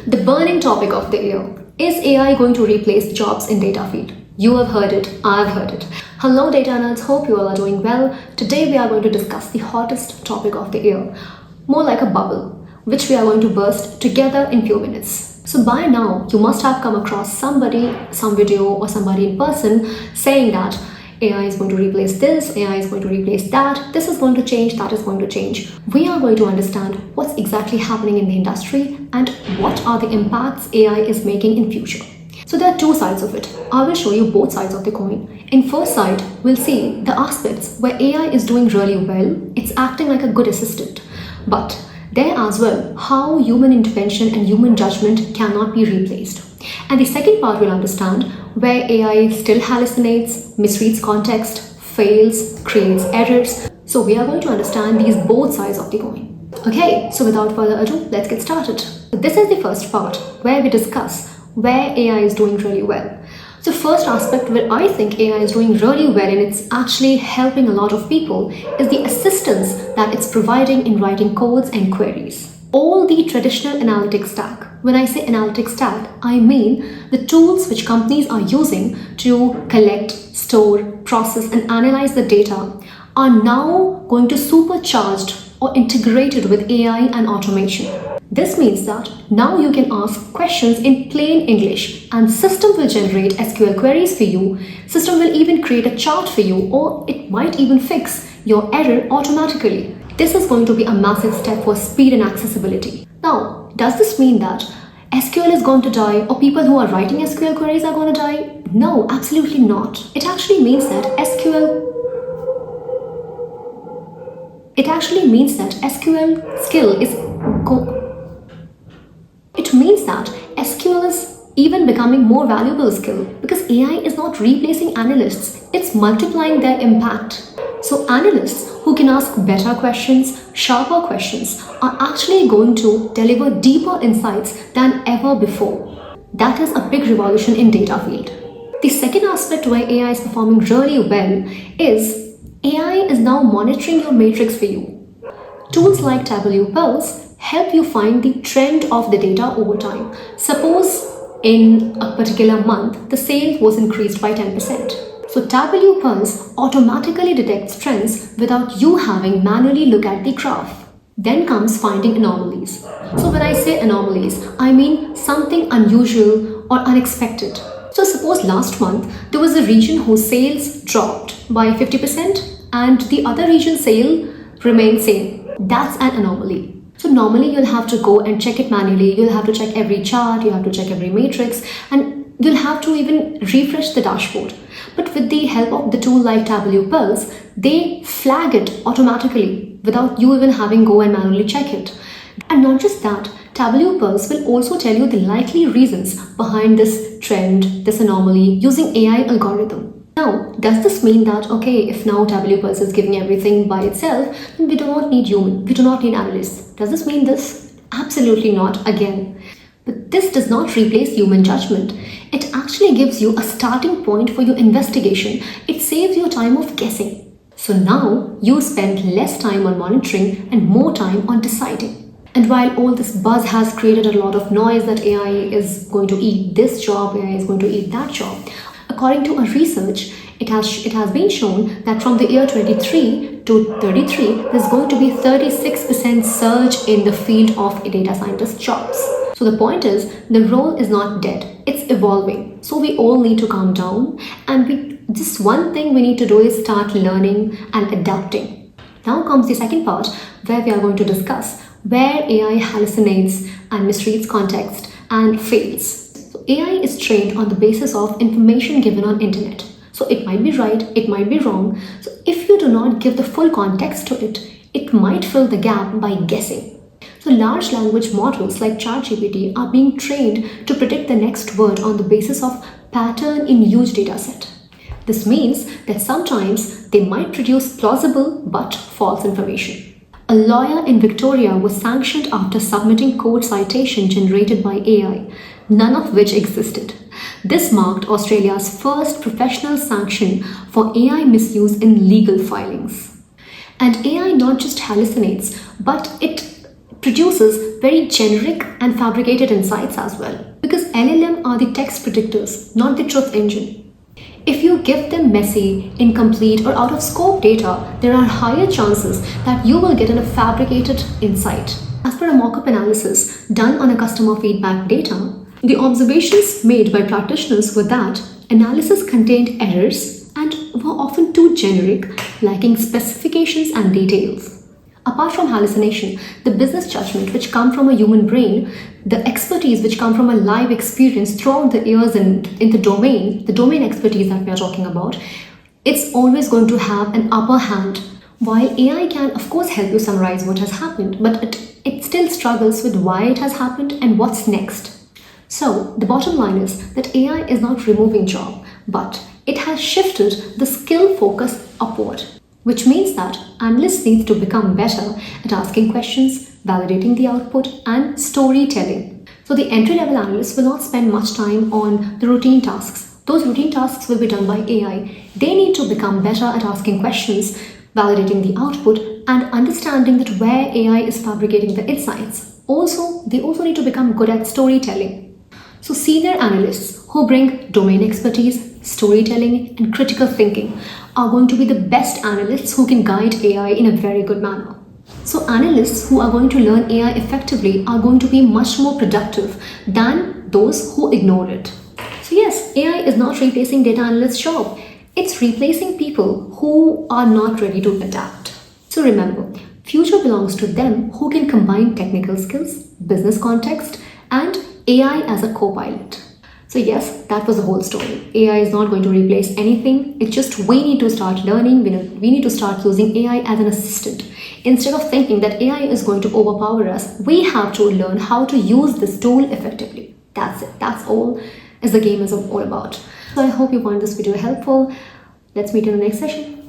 The burning topic of the year. Is AI going to replace jobs in data field? You have heard it, I've heard it. Hello data analysts, hope you all are doing well. Today we are going to discuss the hottest topic of the year. More like a bubble, which we are going to burst together in few minutes. So by now, you must have come across somebody, some video or somebody in person saying that AI is going to replace this, AI is going to replace that, this is going to change, that is going to change. We are going to understand what's exactly happening in the industry and what are the impacts AI is making in future. So there are two sides of it. I will show you both sides of the coin. In first side, we'll see the aspects where AI is doing really well. It's acting like a good assistant. But there as well, how human intervention and human judgment cannot be replaced. And the second part we'll understand where AI still hallucinates, misreads context, fails, creates errors. So we are going to understand these both sides of the coin. Okay, so without further ado, let's get started. So this is the first part where we discuss where AI is doing really well. So first aspect where I think AI is doing really well and it's actually helping a lot of people is the assistance that it's providing in writing codes and queries. All the traditional analytics stack. When I say analytics stack, I mean the tools which companies are using to collect, store, process and analyze the data are now going to supercharged or integrated with AI and automation. This means that now you can ask questions in plain English and system will generate SQL queries for you. System will even create a chart for you or it might even fix your error automatically. This is going to be a massive step for speed and accessibility. Now, does this mean that SQL is going to die or people who are writing SQL queries are going to die? No, absolutely not. It actually means that SQL skill is It means that SQL is even becoming more valuable skill because AI is not replacing analysts, it's multiplying their impact. So analysts who can ask better questions, sharper questions are actually going to deliver deeper insights than ever before. That is a big revolution in data field. The second aspect where AI is performing really well is AI is now monitoring your matrix for you. Tools like Tableau Pulse help you find the trend of the data over time. Suppose in a particular month, the sales was increased by 10%. So Tableau Pulse automatically detects trends without you having manually look at the graph. Then comes finding anomalies. So when I say anomalies, I mean something unusual or unexpected. So suppose last month, there was a region whose sales dropped by 50% and the other region's sale remained same. That's an anomaly. So normally you'll have to go and check it manually. You'll have to check every chart, you have to check every matrix, and you'll have to even refresh the dashboard. But with the help of the tool like Tableau Pulse, they flag it automatically without you even having go and manually check it. And not just that, Tableau Pulse will also tell you the likely reasons behind this trend, this anomaly using AI algorithm. Now, does this mean that, okay, if now Tableau Pulse is giving everything by itself, then we do not need human, we do not need analysts. Does this mean this? Absolutely not, again. But this does not replace human judgment. It actually gives you a starting point for your investigation. It saves you time of guessing. So now you spend less time on monitoring and more time on deciding. And while all this buzz has created a lot of noise that AI is going to eat this job, AI is going to eat that job, according to a research, it has been shown that from the year 23 to 33, there's going to be 36% surge in the field of data scientist jobs. So the point is, the role is not dead, it's evolving. So we all need to calm down and just one thing we need to do is start learning and adapting. Now comes the second part where we are going to discuss where AI hallucinates and misreads context and fails. So AI is trained on the basis of information given on internet. So it might be right, it might be wrong. So if you do not give the full context to it, it might fill the gap by guessing. So large language models like ChatGPT are being trained to predict the next word on the basis of pattern in huge data set. This means that sometimes they might produce plausible but false information. A lawyer in Victoria was sanctioned after submitting court citation generated by AI, none of which existed. This marked Australia's first professional sanction for AI misuse in legal filings. And AI not just hallucinates, but it produces very generic and fabricated insights as well. Because LLM are the text predictors, not the truth engine. If you give them messy, incomplete, or out of scope data, there are higher chances that you will get a fabricated insight. As per a mock-up analysis done on a customer feedback data, the observations made by practitioners were that analysis contained errors and were often too generic, lacking specifications and details. Apart from hallucination, the business judgment which come from a human brain, the expertise which come from a live experience throughout the years in the domain expertise that we are talking about, it's always going to have an upper hand. While AI can of course help you summarize what has happened, but it still struggles with why it has happened and what's next. So the bottom line is that AI is not removing job, but it has shifted the skill focus upward, which means that analysts need to become better at asking questions, validating the output, and storytelling. So the entry-level analysts will not spend much time on the routine tasks. Those routine tasks will be done by AI. They need to become better at asking questions, validating the output, and understanding that where AI is fabricating the insights. They also need to become good at storytelling. So senior analysts who bring domain expertise, storytelling, and critical thinking are going to be the best analysts who can guide AI in a very good manner. So analysts who are going to learn AI effectively are going to be much more productive than those who ignore it. So yes, AI is not replacing data analysts' job. It's replacing people who are not ready to adapt. So remember, future belongs to them who can combine technical skills, business context, and AI as a co-pilot. So yes, that was the whole story. AI is not going to replace anything. It's just we need to start learning. We need to start using AI as an assistant. Instead of thinking that AI is going to overpower us, we have to learn how to use this tool effectively. That's it. That's all as the game is all about. So I hope you found this video helpful. Let's meet in the next session.